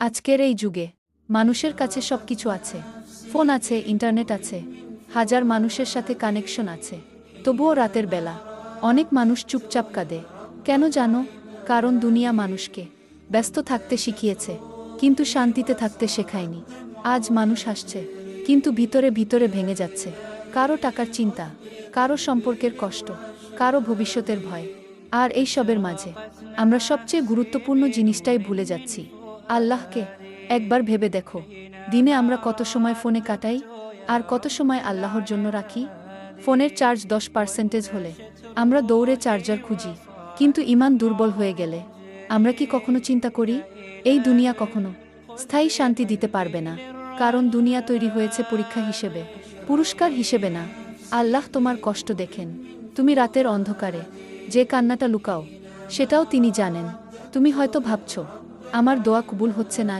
আজকের এই যুগে মানুষের কাছে সবকিছু আছে। ফোন আছে, ইন্টারনেট আছে, হাজার মানুষের সাথে কানেকশন আছে। তবুও রাতের বেলা অনেক মানুষ চুপচাপ কাঁদে। কেন জানো? কারণ দুনিয়া মানুষকে ব্যস্ত থাকতে শিখিয়েছে, কিন্তু শান্তিতে থাকতে শেখায়নি। আজ মানুষ হাসছে, কিন্তু ভিতরে ভিতরে ভেঙে যাচ্ছে। কারো টাকার চিন্তা, কারো সম্পর্কের কষ্ট, কারো ভবিষ্যতের ভয়। আর এই সবের মাঝে আমরা সবচেয়ে গুরুত্বপূর্ণ জিনিসটাই ভুলে যাচ্ছি, আল্লাহকে। একবার ভেবে দেখো, দিনে আমরা কত সময় ফোনে কাটাই, আর কত সময় আল্লাহর জন্য রাখি। ফোনের চার্জ 10% হলে আমরা দৌড়ে চার্জার খুঁজি, কিন্তু ঈমান দুর্বল হয়ে গেলে আমরা কি কখনো চিন্তা করি এই দুনিয়া কখনো স্থায়ী শান্তি দিতে পারবে না? কারণ দুনিয়া তৈরি হয়েছে পরীক্ষা হিসেবে, পুরস্কার হিসেবে না। আল্লাহ তোমার কষ্ট দেখেন। তুমি রাতের অন্ধকারে যে কান্নাটা লুকাও, সেটাও তিনি জানেন। তুমি হয়তো ভাবছো আমার দোয়া কবুল হচ্ছে না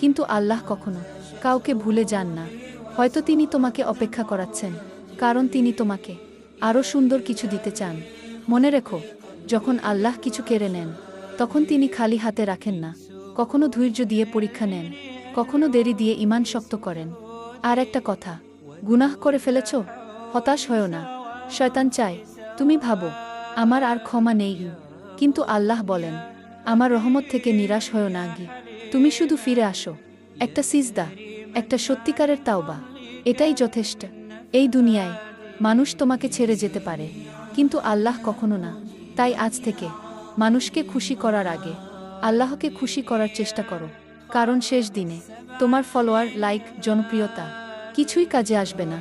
কিন্তু আল্লাহ কখনো কাউকে ভুলে যান না। হয়তো তিনি তোমাকে অপেক্ষা করাচ্ছেন, কারণ তিনি তোমাকে আরও সুন্দর কিছু দিতে চান। মনে রেখো, যখন আল্লাহ কিছু কেড়ে নেন, তখন তিনি খালি হাতে রাখেন না। কখনো ধৈর্য দিয়ে পরীক্ষা নেন, কখনো দেরি দিয়ে ঈমান শক্ত করেন। আর একটা কথা, গুনাহ করে ফেলেছ, হতাশ হয়ো না। শয়তান চায় তুমি ভাবো আমার আর ক্ষমা নেই, কিন্তু আল্লাহ বলেন আমার রহমত থেকে নিরাশ হয়ো না। তুমি শুধু ফিরে আসো, একটা সিজদা, একটা সত্যিকারের তাওবা, এটাই যথেষ্ট। এই দুনিয়ায় মানুষ তোমাকে ছেড়ে যেতে পারে, কিন্তু আল্লাহ কখনো না। তাই আজ থেকে মানুষকে খুশি করার আগে আল্লাহকে খুশি করার চেষ্টা করো। কারণ শেষ দিনে তোমার ফলোয়ার, লাইক, জনপ্রিয়তা কিছুই কাজে আসবে না।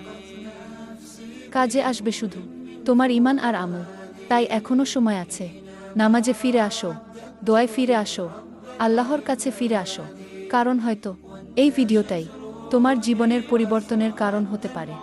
কাজে আসবে শুধু তোমার ঈমান আর আমল। তাই এখনো সময় আছে। নামাজে ফিরে আসো, দোয়ায় ফিরে আসো, আল্লাহর কাছে ফিরে আসো। কারণ হয়তো এই ভিডিওটাই তোমার জীবনের পরিবর্তনের কারণ হতে পারে।